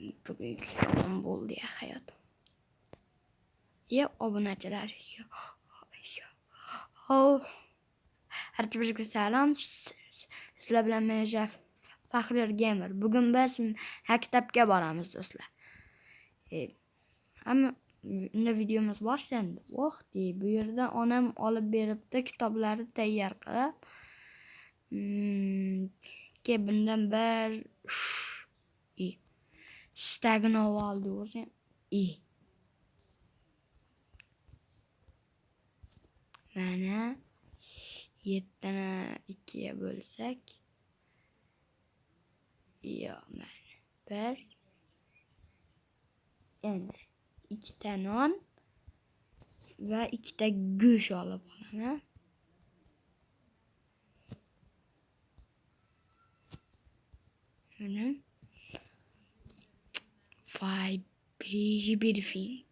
Bugungi yomon bo'ldi ya hayot. Ya obunachilar. Herkese selam. Sizlar bilan men Faxriyor Gamer. Bugun biz maktabga boramiz do'stlar. Hamma unda videomiz boshlandi. Bu yerda onam olib beribdi kitoblarni tayyor qilib. Bundan bir Stagnoval diyoruz. Mana 7'ni 2'ye bölsek mana bir endi 2 ta non va 2 ta go'sht olib olaman. Mana five everything.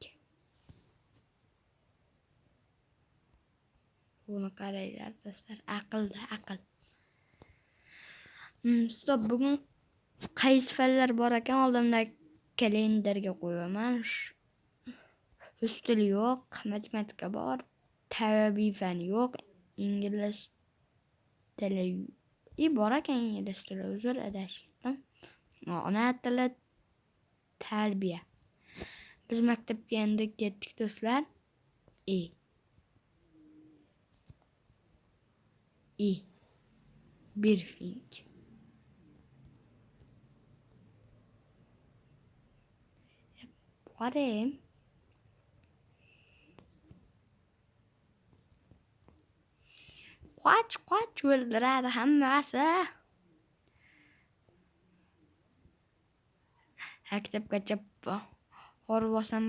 Buni qaranglar do'stlar, aqlda aql. Stop, bugun qaysi fanlar bor ekan oldimda kalendarga qo'yaman. Rus tili yo'q, matematika bor, tabiiy fan yo'q, ingliz tili bor ekan, ingliz tili uzr adashdim. Ona tili tarbiya. Biz maktabga endi ketdik do'stlar. Briefing. Qarang. Qoch o'ldiradi hammasi. Maktabgacha bormasam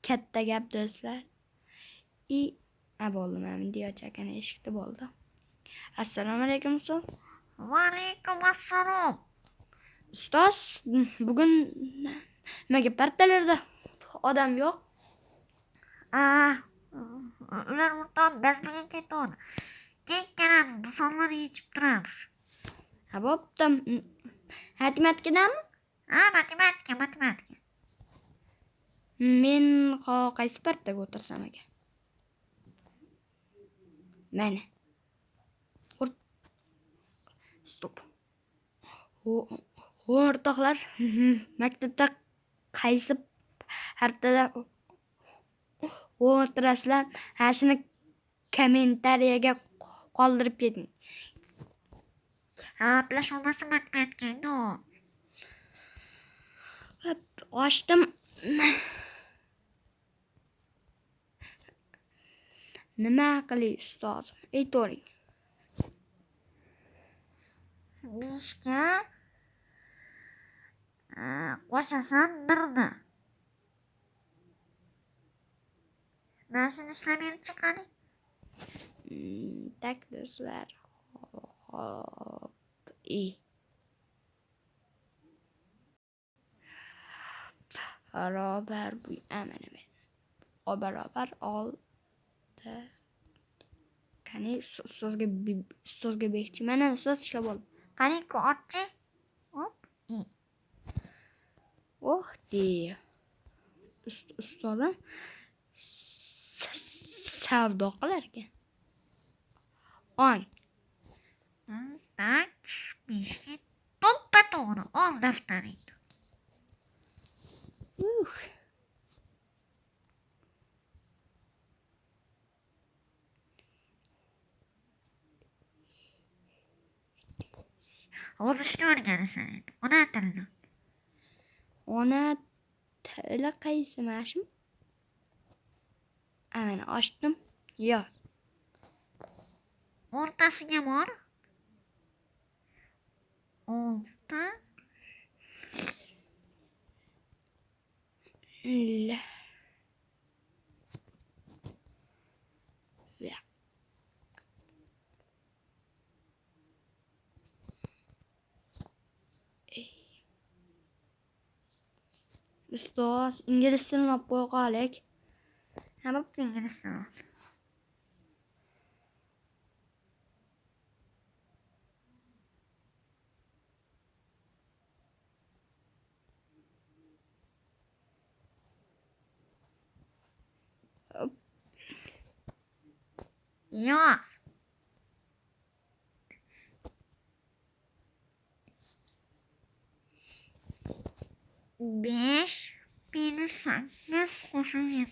katta gap do'stlar. Bo'ldi, men video chakani eshikda bo'ldi. Assalomu alaykum ustoz. Va alaykum assalom. Ustoz, bugun nimaga partalarda odam yo'q? Ular murton bazmaga ketdi. Keyin kelamiz, bu sonlarni yechib turamiz. Bo'pti. Matematikadanmi? Matematika. Men qaysi partaga o'tirsam ekan? Mana. Stop. O'rtoqlar, maktabda qaysi partada o'tirasizlar? Shuni kommentariyaga qoldirib keting. Plasholmasa matematika. Ochdim. Nima qilay ustoz? Aytavering. 5ga qo'shasan 1ni. Mana shuni ishlab berib chiqadi. Tak do'stlar. Xo'p. Barobar bu amana. Barobar oldi. Qani ustozga bekchi. Mana ustoz ishlab oldi. Qani-ku ochchi. Hop. Ustozim savdo qilar ekan. Tak, 5ga to'ppa-to'g'ri ol daftaringni. Yozishni o'rganasan endi. Ona tilini. Ona tili qaysi mashim? Mana ochdim. Yo'q. O'rtasiga bor. 6 Ustoz, ingliz tilini olib qo'ya qolik. bo'pti, ingliz tili. Yoz. Besh minus 8 qo'shib 7.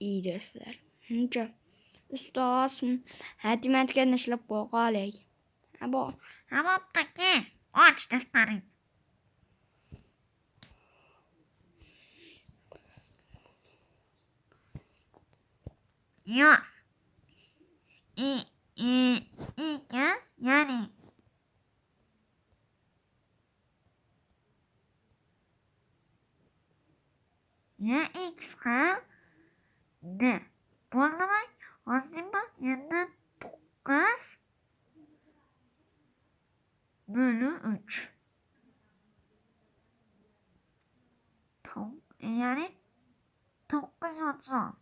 İyi do'stlar. Shuncha. Ustoz, matematikani ishlab qo'yaylik. Bu Bo'pti, och daftaring. Yoz. Ikiz, ya'ni ya x d. Bo'ldimi? Yozdingmi? Endi 9 bölü 3. Yani 936.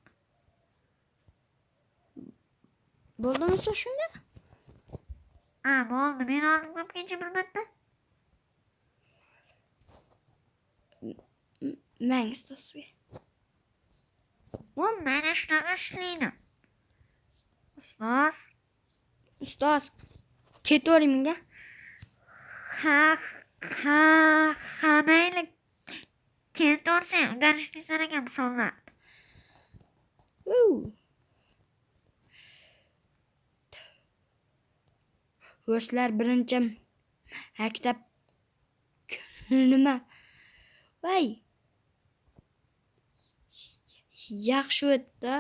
bo'ldimi ustoz shunda? Ha, bo'ldi. Men hozir o'tkinchi bilmadi. Mang ustozga. Bu mana shunaqa ishlaydi. Ustoz, ketvering menga. Ha, mayli. Keltorsang, o'rganishni sanagan misollar. Do'stlar, birinchi maktab nima? Voy. Yaxshi o'tdi.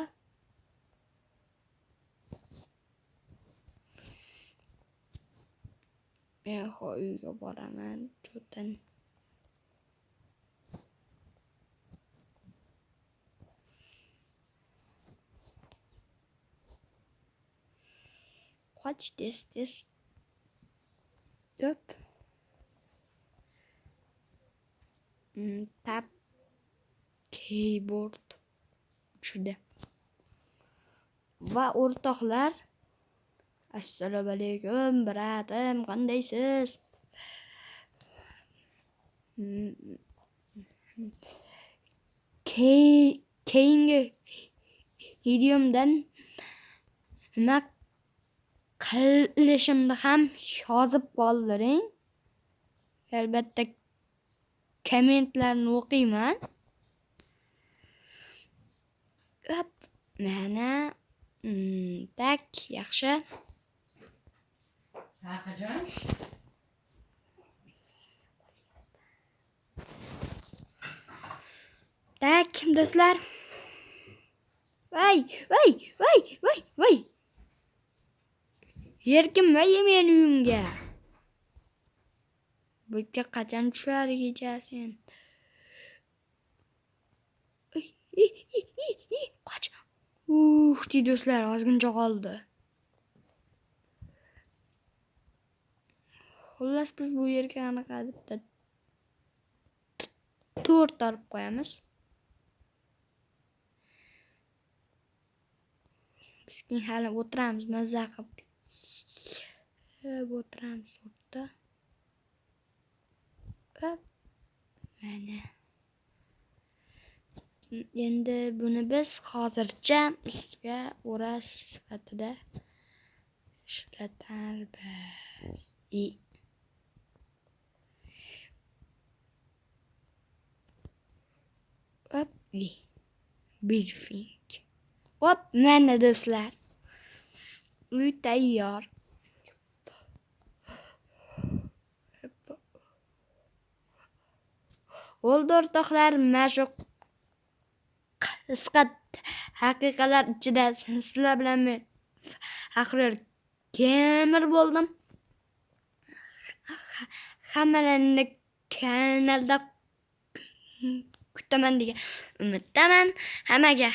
Men uyga boraman. Cho'tan. Qoch tez. Döp. Tab. Keyboard. Juda. Va o'rtoqlar, assalomu alaykum, bratim, qandaysiz? Keyingi videomdan nima qilishimni ham yozib qoldiring. Albatta kommentlarni o'qiyman. Mana tak yaxshi. Sarxajon. Tak do'stlar. Voy. Yerkim voy men uyimga. Bu yerga qachon tushar kechasi? Qoch. Do'stlar, ozgincha qoldi. Xullas biz bu yerga anaqa bitta to'rt olib qo'yamiz. Biz hali o'tiramiz, mazza qilib o'tiramiz o'rta. Mana. Endi buni biz hozircha ustiga o'rash sifatida ishlatamiz. Briefing. Hop, mana do'stlar. Uy tayyor. Bo'ldi o'rtoqlar, mana shu qisqa haqiqatlar ichida sizlar bilan men faxr gamer bo'ldim. Hammalarni kanalda kutaman degan umiddaman. Hammaga